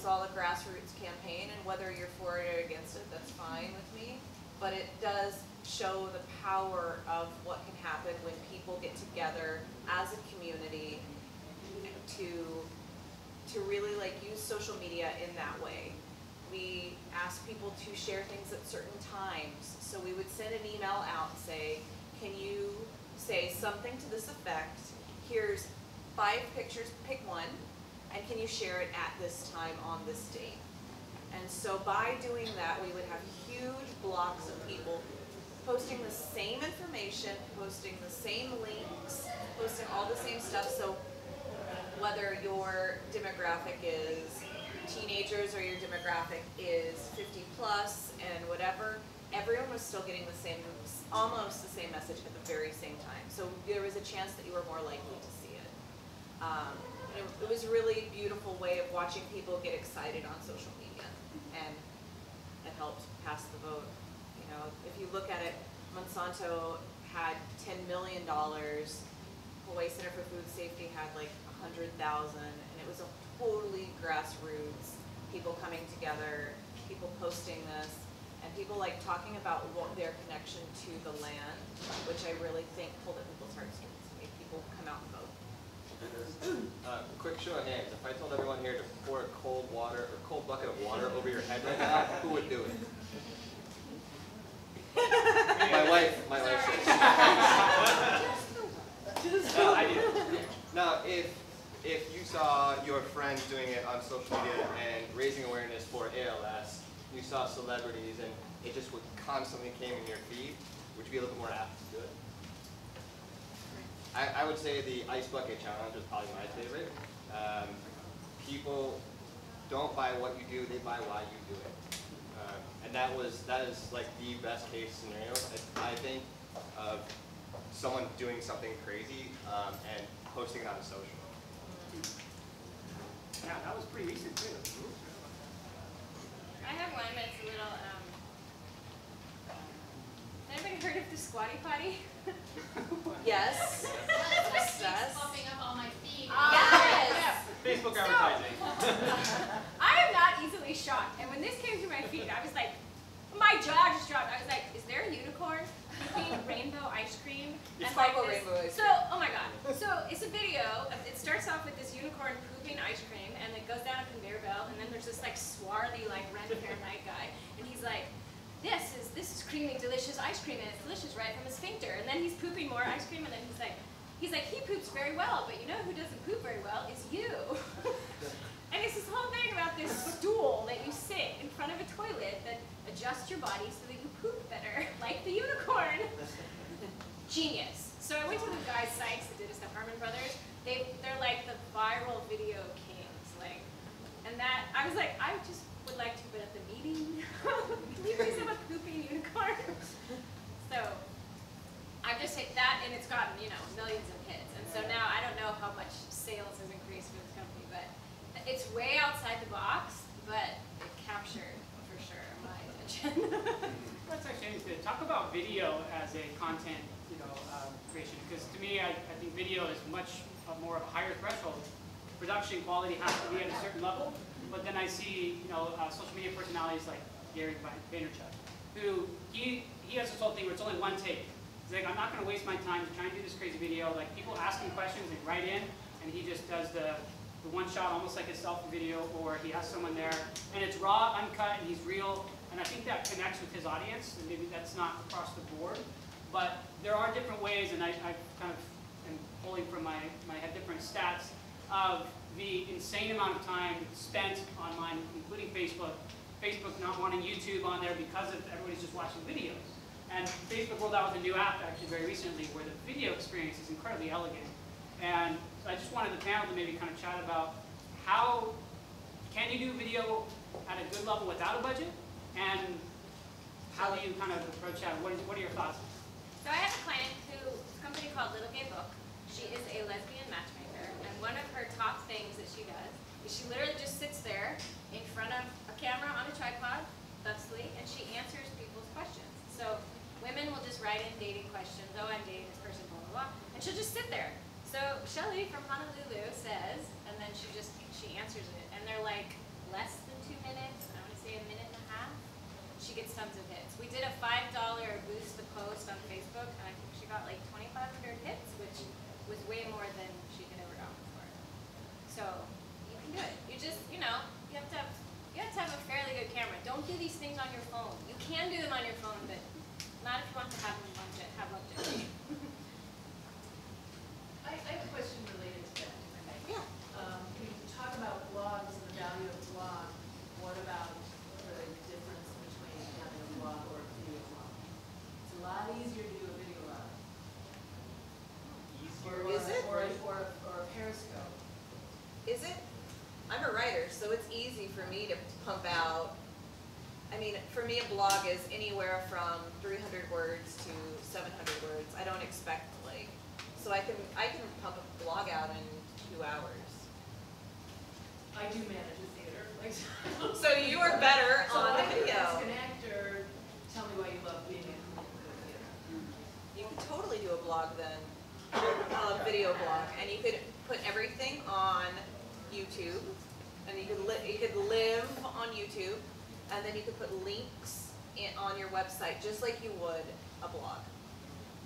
all a grassroots campaign, and whether you're for it or against it, that's fine with me. But it does show the power of what can happen when people get together as a community to really like use social media in that way. We ask people to share things at certain times. So we would send an email out and say, can you say something to this effect? Here's 5 pictures, pick one, and can you share it at this time on this date? And so by doing that, we would have huge blocks of people posting the same information, posting the same links, posting all the same stuff. So whether your demographic is teenagers or your demographic is 50 plus and whatever, everyone was still getting the same, almost the same message at the very same time. So there was a chance that you were more likely to see it. And it was a really beautiful way of watching people get excited on social media, and it helped pass the vote. You know, if you look at it, Monsanto had $10 million. Hawaii Center for Food Safety had like 100,000, and it was a totally grassroots, people coming together, people posting this, and people like talking about what their connection to the land, which I really think pulled at people's heartstrings to make people come out and vote. Quick show of hands. If I told everyone here to pour a cold bucket of water over your head right now, who would do it? My wife says. I do. Now, if you saw your friends doing it on social media and raising awareness for ALS, you saw celebrities and it just would constantly came in your feed, would you be a little bit more apt to do it? I would say the ice bucket challenge was probably my favorite. People don't buy what you do, they buy why you do it. And that is like the best case scenario, I think, of someone doing something crazy and posting it on social. Yeah, that was pretty recent too. I have one that's a little, has anybody heard of the squatty potty? Yes. That's like popping up on my feed. Yes. Facebook advertising. I am not easily shocked, and when this came to my feed, I was like, my jaw just dropped. I was like, is there a unicorn pooping rainbow ice cream? It's like rainbow ice cream. So, oh my god. So it's a video. It starts off with this unicorn pooping ice cream, and it goes down a conveyor belt, and then there's this like swarthy like red-haired night guy, and he's like, this is creamy, delicious ice cream, and it's delicious right from his sphincter. And then he's pooping more ice cream, and then he's like, he poops very well, but you know who doesn't poop very well is you. And it's this whole thing about this stool that you sit in front of a toilet that adjusts your body so that you poop better, like the unicorn. Genius. So I went to the guy's sites that did this, the Harmon Brothers. They're like the viral video kings, like, and that I was like, I just would like to, but at the meeting, can you please have a pooping unicorn? So I've just hit that, and it's gotten, you know, millions of hits. And so now I don't know how much sales has increased for this company, but it's way outside the box, but it captured for sure my attention. That's actually interesting. Talk about video as a content, creation, because to me, I think video is much more of a higher threshold. Production quality has to be at a certain level, but then I see, social media personalities like Gary Vaynerchuk, who he has this whole thing where it's only one take. He's like, I'm not going to waste my time to try and do this crazy video. Like, people ask him questions, they write in, and he just does the one shot, almost like a selfie video, or he has someone there, and it's raw, uncut, and he's real. And I think that connects with his audience, and maybe that's not across the board. But there are different ways, and I kind of am pulling from my head different stats of the insane amount of time spent online, including Facebook. Facebook not wanting YouTube on there because of everybody's just watching videos. And Facebook rolled out with a new app actually very recently where the video experience is incredibly elegant. And so I just wanted the panel to maybe kind of chat about how can you do video at a good level without a budget, and how do you kind of approach that? What are your thoughts? So I have a client who's a company called Little Gay Book. She is a lesbian matchmaker, and one of her top things that she does is she literally just sits there in front of a camera on a tripod, thusly, and she answers people's questions. So women will just write in dating questions. Oh, I'm dating this person, blah, blah, blah. And she'll just sit there. So Shelley from Honolulu says, and then she answers it. And they're like less things on your phone. You can do them on your phone, but not if you want to have them object. I have a question related to that, if I may. Yeah. We talk about blogs and the value of blog. What about the difference between having a blog or a video blog? It's a lot easier to do a video blog. Easier? Is it? Or a Periscope. Is it? I'm a writer, so it's easy for me to pump out. I mean, for me, a blog is anywhere from 300 words to 700 words. I don't expect, like, so I can pump a blog out in 2 hours. I do manage a theater. Like, So you are better so on I could video. ask an actor, tell me why you love being in the theater. You could totally do a blog then, a video blog, and you could put everything on YouTube, and you could live on YouTube, and then you could put links on your website just like you would a blog.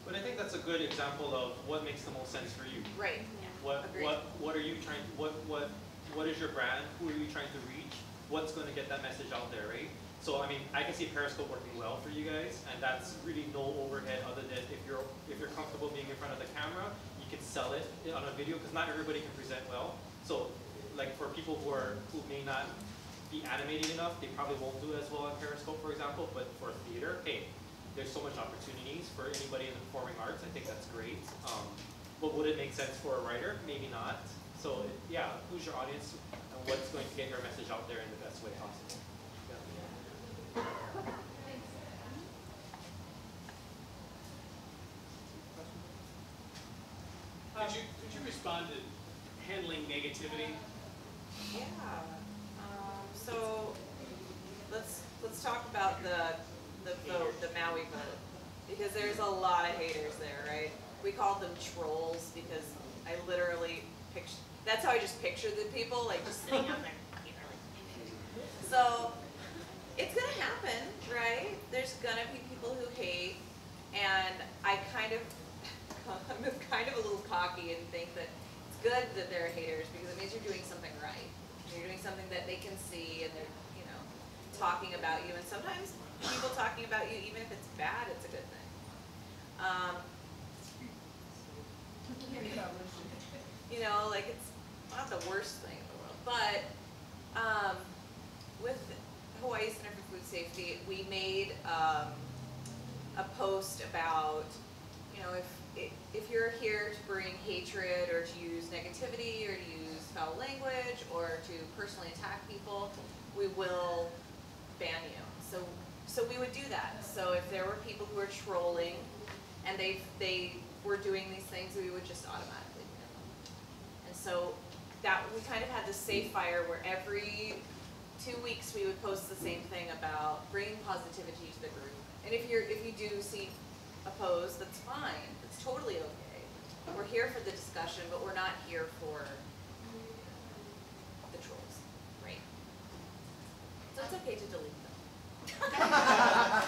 But I think that's a good example of what makes the most sense for you. Right. Agreed. What are you trying? What is your brand? Who are you trying to reach? What's going to get that message out there, right? So I mean, I can see Periscope working well for you guys, and that's really no overhead other than if you're comfortable being in front of the camera, you can sell it on a video because not everybody can present well. So like for people who may not be animating enough, they probably won't do as well on Periscope, for example. But for theater, hey, there's so much opportunities for anybody in the performing arts. I think that's great. But would it make sense for a writer? Maybe not. So yeah, who's your audience and what's going to get your message out there in the best way possible? Could you respond to handling negativity? Yeah. So let's talk about the Maui vote, because there's a lot of haters there, right? We call them trolls because I literally picture. That's how I just picture the people, like just sitting out there. So it's gonna happen, right? There's gonna be people who hate, and I'm kind of a little cocky and think that it's good that there are haters because it means you're doing something right. You're doing something that they can see, and they're, talking about you. And sometimes people talking about you, even if it's bad, it's a good thing. Like it's not the worst thing in the world. But with Hawaii Center for Food Safety, we made a post about, if you're here to bring hatred or to use negativity or to use foul language or to personally attack people, we will ban you. So we would do that. So if there were people who were trolling and they were doing these things, we would just automatically ban them. And so that we kind of had this safe fire where every 2 weeks we would post the same thing about bringing positivity to the group. And if you do see a post, that's fine. It's totally okay. We're here for the discussion, but we're not here for the trolls, right? So it's okay to delete them. I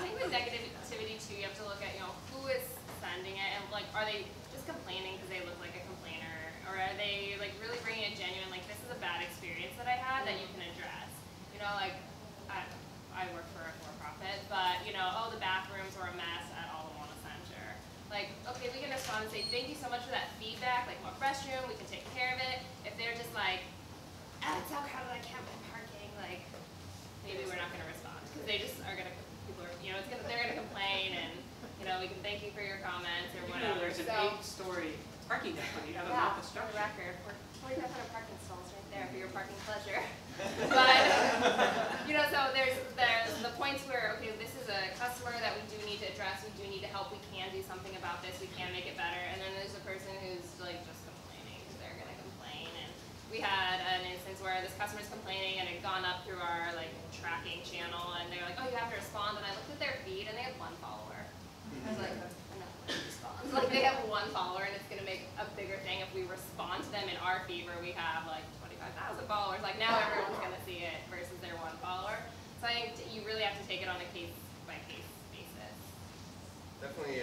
think with negativity too, you have to look at, who is sending it, and like, are they just complaining because they look like a complainer, or are they like really bringing it genuine, like this is a bad experience that I had that you can address. Like I work for a for-profit, but oh, the bathrooms were a mess at All in One Center. Like, okay, we can respond and say thank you so much for that feedback. Like, what restroom? We can take care of it. If they're just like, it's so crowded, I can't find parking. Like, maybe we're not going to respond because they just are going to. People are, they're going to complain, and we can thank you for your comments or whatever. There's an 8-story parking deck on the other for construction. the record, 4,500 parking stalls right there for your parking pleasure. But so there's the points where, okay, this is a customer that we do need to address, we do need to help, we can do something about this, we can make it better. And then there's a person who's like just complaining because they're gonna complain. And we had an instance where this customer's complaining and it had gone up through our like tracking channel, and they're like, oh, you have to respond. And I looked at their feed and they have 1 follower. I was like, I'm not going to respond. Like, they have 1 follower, and it's going to make a bigger thing if we respond to them in our feed where we have like 25,000 followers. Like, now everyone's going to see it versus their 1 follower. So I think you really have to take it on a case-by-case basis. Definitely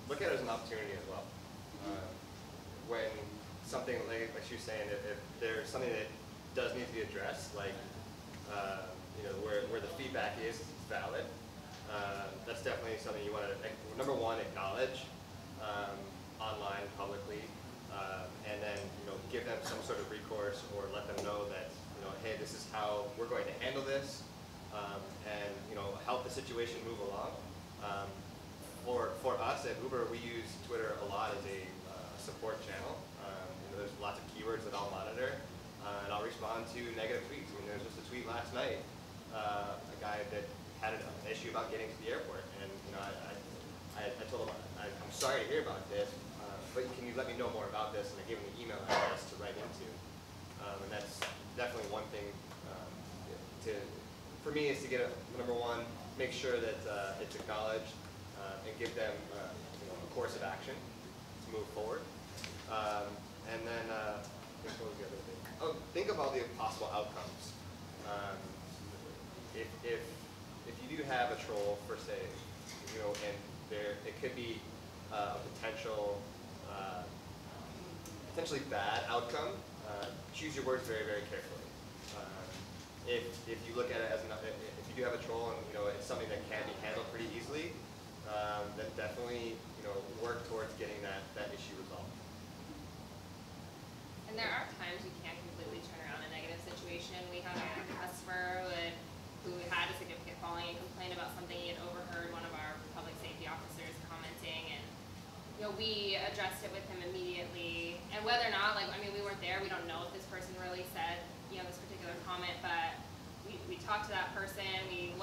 look at it as an opportunity as well. When something like she was saying, if there's something that does need to be addressed, like where the feedback is valid. That's definitely something you want to, number one, acknowledge online, publicly, and then give them some sort of recourse or let them know that hey, this is how we're going to handle this, and help the situation move along. For us at Uber, we use Twitter a lot as a support channel. There's lots of keywords that I'll monitor, and I'll respond to negative tweets. I mean, there was just a tweet last night, a guy that had an issue about getting to the airport, and I told him, I'm sorry to hear about this, but can you let me know more about this? And I gave him the email address to write into, and that's definitely one thing for me is to get number one, make sure that it's acknowledged, and give them a course of action to move forward, and then what was the other thing? Oh, think about the possible outcomes. If you do have a troll, per se, and it could be a potentially bad outcome, choose your words very, very carefully. If you look at it as if you do have a troll and it's something that can be handled pretty easily, then definitely work towards getting that issue resolved. And there are times you can't completely turn around a negative situation. We had a customer who had a significant following and complained about something he had overheard one of our public safety officers commenting, and we addressed it with him immediately. And whether or not, we weren't there, we don't know if this person really said this particular comment, but we talked to that person, we